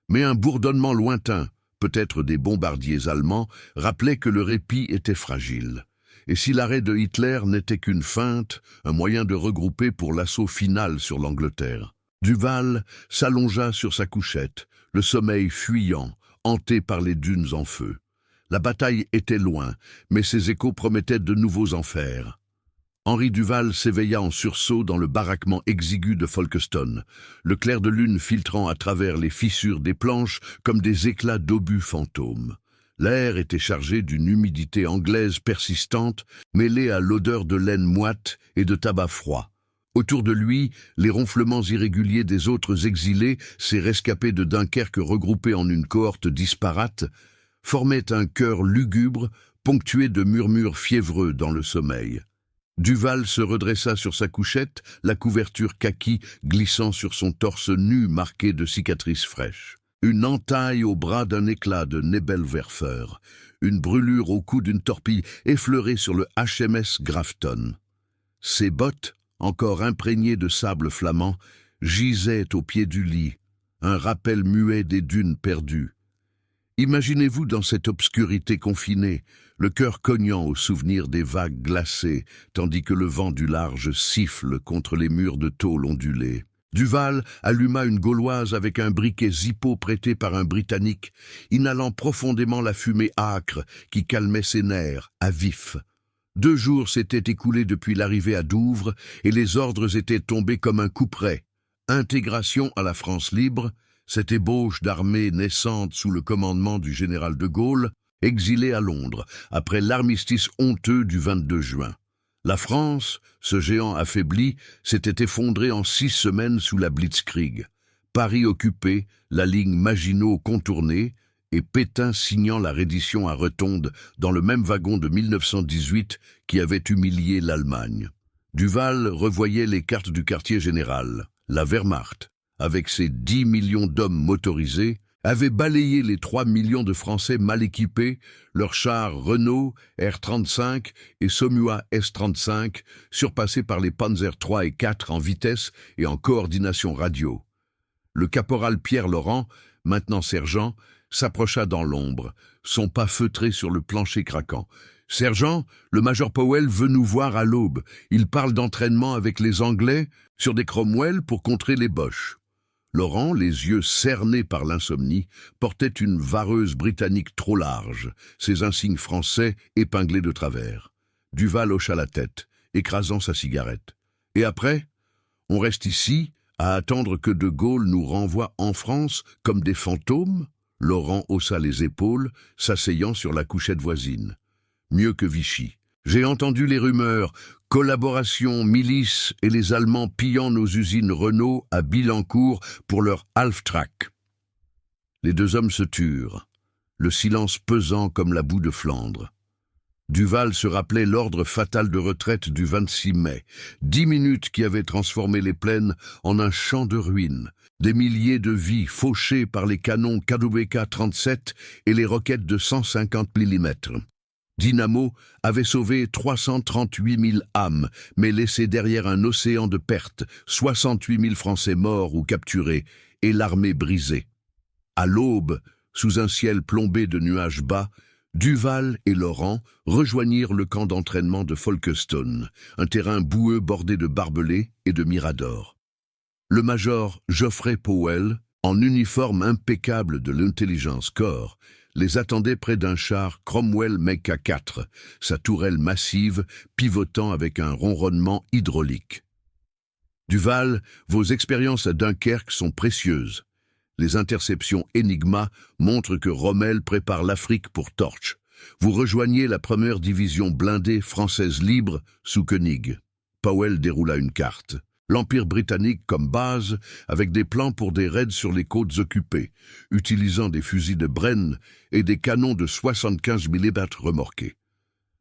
mais un bourdonnement lointain, peut-être des bombardiers allemands, rappelait que le répit était fragile. Et si l'arrêt de Hitler n'était qu'une feinte, un moyen de regrouper pour l'assaut final sur l'Angleterre. Duval s'allongea sur sa couchette, le sommeil fuyant, hanté par les dunes en feu. La bataille était loin, mais ses échos promettaient de nouveaux enfers. Henri Duval s'éveilla en sursaut dans le baraquement exigu de Folkestone, le clair de lune filtrant à travers les fissures des planches comme des éclats d'obus fantômes. L'air était chargé d'une humidité anglaise persistante, mêlée à l'odeur de laine moite et de tabac froid. Autour de lui, les ronflements irréguliers des autres exilés, ces rescapés de Dunkerque regroupés en une cohorte disparate, formaient un chœur lugubre, ponctué de murmures fiévreux dans le sommeil. Duval se redressa sur sa couchette, la couverture kaki glissant sur son torse nu marqué de cicatrices fraîches. Une entaille au bras d'un éclat de Nebelwerfer, une brûlure au cou d'une torpille effleurée sur le HMS Grafton. Ses bottes, encore imprégnées de sable flamand, gisaient au pied du lit, un rappel muet des dunes perdues. Imaginez-vous dans cette obscurité confinée, le cœur cognant au souvenir des vagues glacées, tandis que le vent du large siffle contre les murs de tôle ondulés. Duval alluma une gauloise avec un briquet Zippo prêté par un Britannique, inhalant profondément la fumée âcre qui calmait ses nerfs, à vif. 2 jours s'étaient écoulés depuis l'arrivée à Douvres et les ordres étaient tombés comme un couperet. Intégration à la France libre, cette ébauche d'armée naissante sous le commandement du général de Gaulle, exilé à Londres, après l'armistice honteux du 22 juin. La France, ce géant affaibli, s'était effondrée en 6 semaines sous la Blitzkrieg. Paris occupé, la ligne Maginot contournée, et Pétain signant la reddition à Rotonde dans le même wagon de 1918 qui avait humilié l'Allemagne. Duval revoyait les cartes du quartier général. La Wehrmacht, avec ses 10 millions d'hommes motorisés, avait balayé les 3 millions de Français mal équipés, leurs chars Renault, R-35 et Somua S-35, surpassés par les Panzer III et IV en vitesse et en coordination radio. Le caporal Pierre Laurent, maintenant sergent, s'approcha dans l'ombre, son pas feutré sur le plancher craquant. « Sergent, le major Powell veut nous voir à l'aube. Il parle d'entraînement avec les Anglais sur des Cromwell pour contrer les Boches. » Laurent, les yeux cernés par l'insomnie, portait une vareuse britannique trop large, ses insignes français épinglés de travers. Duval hocha la tête, écrasant sa cigarette. « Et après ? On reste ici, à attendre que De Gaulle nous renvoie en France comme des fantômes ?» Laurent haussa les épaules, s'asseyant sur la couchette voisine. « Mieux que Vichy. J'ai entendu les rumeurs, collaboration, milices et les Allemands pillant nos usines Renault à Billancourt pour leur Half-Track. » Les 2 hommes se turent, le silence pesant comme la boue de Flandre. Duval se rappelait l'ordre fatal de retraite du 26 mai, 10 minutes qui avaient transformé les plaines en un champ de ruines, des milliers de vies fauchées par les canons KW-37 et les roquettes de 150 mm. Dynamo avait sauvé 338 000 âmes, mais laissé derrière un océan de pertes, 68 000 Français morts ou capturés, et l'armée brisée. À l'aube, sous un ciel plombé de nuages bas, Duval et Laurent rejoignirent le camp d'entraînement de Folkestone, un terrain boueux bordé de barbelés et de miradors. Le major Geoffrey Powell, en uniforme impeccable de l'Intelligence Corps, les attendait près d'un char Cromwell Mecha 4, sa tourelle massive pivotant avec un ronronnement hydraulique. Duval, vos expériences à Dunkerque sont précieuses. Les interceptions Enigma montrent que Rommel prépare l'Afrique pour Torch. Vous rejoignez la première division blindée française libre sous Koenig. Powell déroula une carte. l'Empire britannique comme base, avec des plans pour des raids sur les côtes occupées, utilisant des fusils de Bren et des canons de 75 mm remorqués.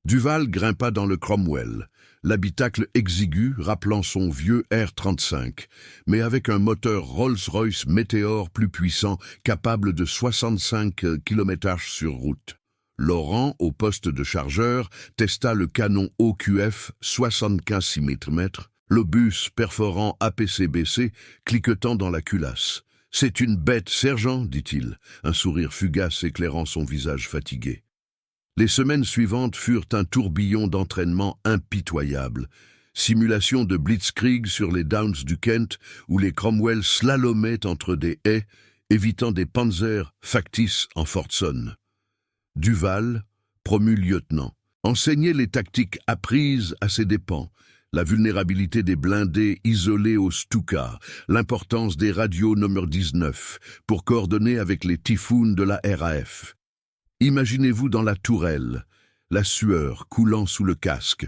Duval grimpa dans le Cromwell, l'habitacle exigu rappelant son vieux R-35, mais avec un moteur Rolls-Royce Meteor plus puissant, capable de 65 km/h sur route. Laurent, au poste de chargeur, testa le canon OQF 75 mm, l'obus perforant APC-BC, cliquetant dans la culasse. « C'est une bête, sergent, dit-il, un sourire fugace éclairant son visage fatigué. Les semaines suivantes furent un tourbillon d'entraînement impitoyable. Simulation de blitzkrieg sur les Downs du Kent, où les Cromwell slalomaient entre des haies, évitant des panzers factices en Fordson. Duval, promu lieutenant, enseignait les tactiques apprises à ses dépens, la vulnérabilité des blindés isolés au Stuka, l'importance des radios numéro 19 pour coordonner avec les typhoons de la RAF. Imaginez-vous dans la tourelle, la sueur coulant sous le casque,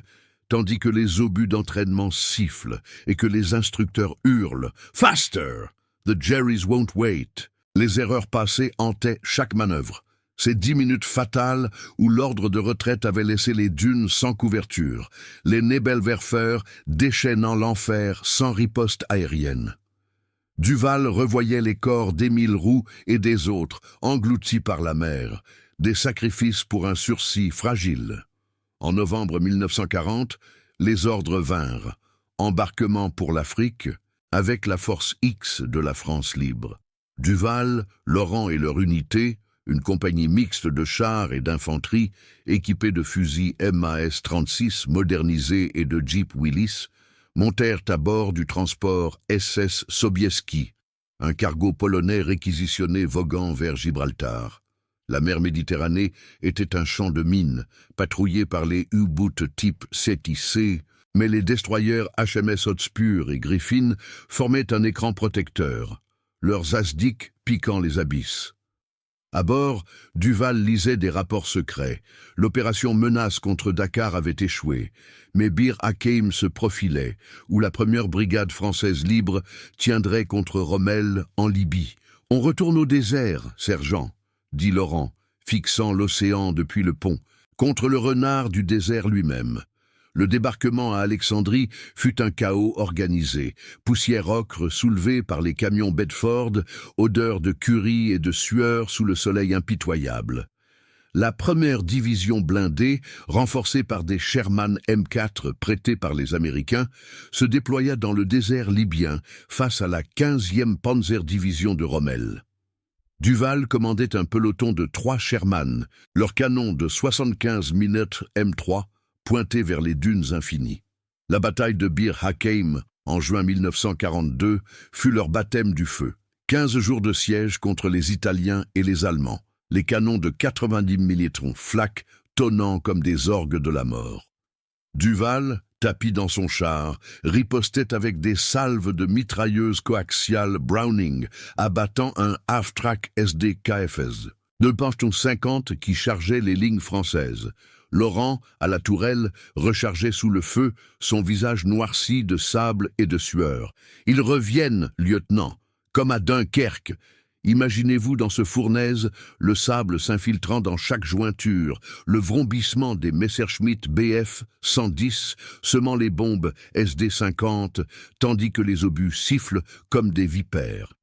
tandis que les obus d'entraînement sifflent et que les instructeurs hurlent « Faster! The Jerrys won't wait !» Les erreurs passées hantaient chaque manœuvre. Ces 10 minutes fatales où l'ordre de retraite avait laissé les dunes sans couverture, les Nebelwerfer déchaînant l'enfer sans riposte aérienne. Duval revoyait les corps d'Émile Roux et des autres, engloutis par la mer, des sacrifices pour un sursis fragile. En novembre 1940, les ordres vinrent. Embarquement pour l'Afrique, avec la force X de la France libre. Duval, Laurent et leur unité, une compagnie mixte de chars et d'infanterie, équipée de fusils MAS-36 modernisés et de Jeep Willys, montèrent à bord du transport SS Sobieski, un cargo polonais réquisitionné voguant vers Gibraltar. La mer Méditerranée était un champ de mines, patrouillé par les U-boats type CETIC, mais les destroyers HMS Hotspur et Griffin formaient un écran protecteur, leurs asdiques piquant les abysses. À bord, Duval lisait des rapports secrets. L'opération menace contre Dakar avait échoué, mais Bir Hakeim se profilait, où la première brigade française libre tiendrait contre Rommel en Libye. « On retourne au désert, sergent », dit Laurent, fixant l'océan depuis le pont, contre le renard du désert lui-même. Le débarquement à Alexandrie fut un chaos organisé, poussière ocre soulevée par les camions Bedford, odeur de curry et de sueur sous le soleil impitoyable. La première division blindée, renforcée par des Sherman M4 prêtés par les Américains, se déploya dans le désert libyen face à la 15e Panzer-Division de Rommel. Duval commandait un peloton de 3 Sherman, leurs canons de 75 mm M3, pointés vers les dunes infinies. La bataille de Bir Hakeim, en juin 1942, fut leur baptême du feu. 15 jours de siège contre les Italiens et les Allemands, les canons de 90 mm Flak tonnant comme des orgues de la mort. Duval, tapi dans son char, ripostait avec des salves de mitrailleuses coaxiales Browning, abattant un half-track SD KFS. Deux Panchton 50 qui chargeaient les lignes françaises. Laurent, à la tourelle, rechargeait sous le feu, son visage noirci de sable et de sueur. « Ils reviennent, lieutenant, comme à Dunkerque. Imaginez-vous dans ce fournaise, le sable s'infiltrant dans chaque jointure, le vrombissement des Messerschmitt Bf 110 semant les bombes SD 50, tandis que les obus sifflent comme des vipères.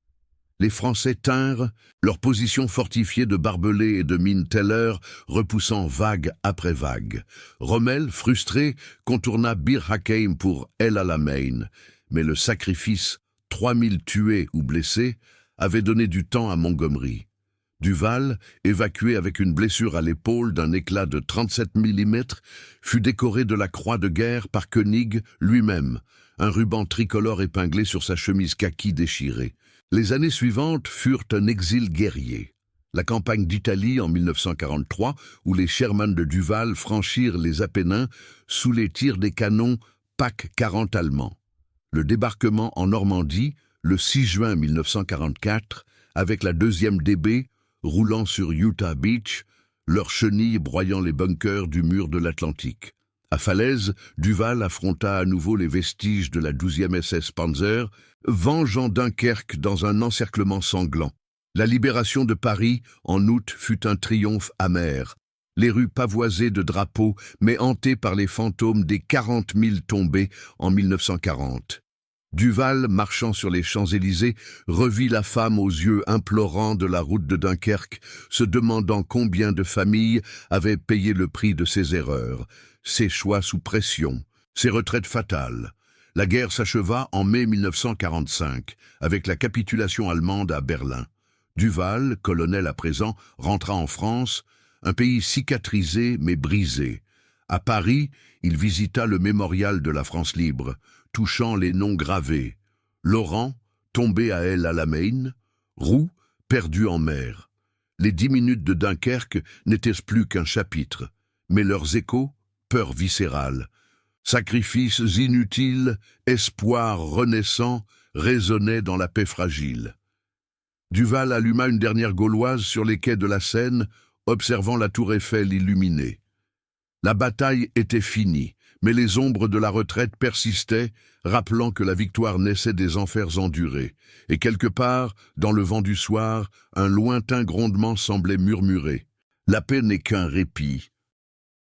Les Français tinrent, leur position fortifiée de barbelés et de mines Teller repoussant vague après vague. Rommel, frustré, contourna Bir Hakeim pour El Alamein, mais le sacrifice, 3000 tués ou blessés, avait donné du temps à Montgomery. Duval, évacué avec une blessure à l'épaule d'un éclat de 37 mm, fut décoré de la croix de guerre par Koenig lui-même, un ruban tricolore épinglé sur sa chemise kaki déchirée. Les années suivantes furent un exil guerrier. La campagne d'Italie en 1943, où les Sherman de Duval franchirent les Apennins sous les tirs des canons PAC 40 allemands. Le débarquement en Normandie, le 6 juin 1944, avec la 2e DB, roulant sur Utah Beach, leurs chenilles broyant les bunkers du mur de l'Atlantique. À Falaise, Duval affronta à nouveau les vestiges de la 12e SS Panzer, vengeant Dunkerque dans un encerclement sanglant. La libération de Paris, en août, fut un triomphe amer. Les rues pavoisées de drapeaux, mais hantées par les fantômes des 40 000 tombés en 1940. Duval, marchant sur les Champs-Élysées, revit la femme aux yeux implorants de la route de Dunkerque, se demandant combien de familles avaient payé le prix de ses erreurs, ses choix sous pression, ses retraites fatales. La guerre s'acheva en mai 1945, avec la capitulation allemande à Berlin. Duval, colonel à présent, rentra en France, un pays cicatrisé mais brisé. À Paris, il visita le mémorial de la France libre, touchant les noms gravés. Laurent, tombé à El Alamein, Roux, perdu en mer. Les 10 minutes de Dunkerque n'étaient plus qu'un chapitre, mais leurs échos, peur viscérale. Sacrifices inutiles, espoirs renaissants, résonnaient dans la paix fragile. Duval alluma une dernière gauloise sur les quais de la Seine, observant la tour Eiffel illuminée. La bataille était finie, mais les ombres de la retraite persistaient, rappelant que la victoire naissait des enfers endurés, et quelque part, dans le vent du soir, un lointain grondement semblait murmurer. La paix n'est qu'un répit,